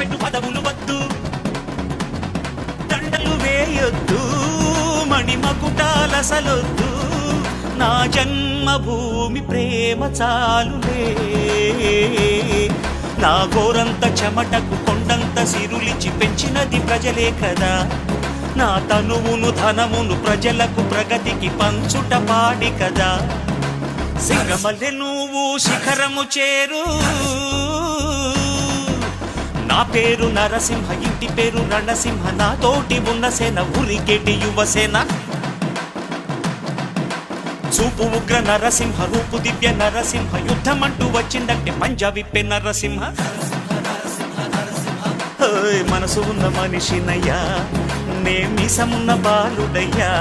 పెట్టు పదవులు వద్దు, దండలు వేయొద్దు, మణిమకుటాలసలొద్దు, నా జన్మభూమి ప్రేమ చాలులే. నా గోరంత చెమటకు కొండంత సిరులిచి పెంచినది ప్రజలే కదా, నా తనువును ధనమును ప్రజలకు ప్రగతికి పంచుట పాడి కదా. సింగమల్లె నువ్వు శిఖరము చేరు, నా పేరు నరసింహ, ఇంటి పేరు రణసింహ, నా తోటి ఉన్న సేన ఉరికెటి యువసేన. చూపు ఉగ్ర నరసింహ, రూపు దివ్య నరసింహ, యుద్ధమంటూ వచ్చిందంటే పంజాబిప్పే నరసింహ. మనసు ఉన్న మనిషినయ్యా, నే మీసమున్న బాలుడయ్యా.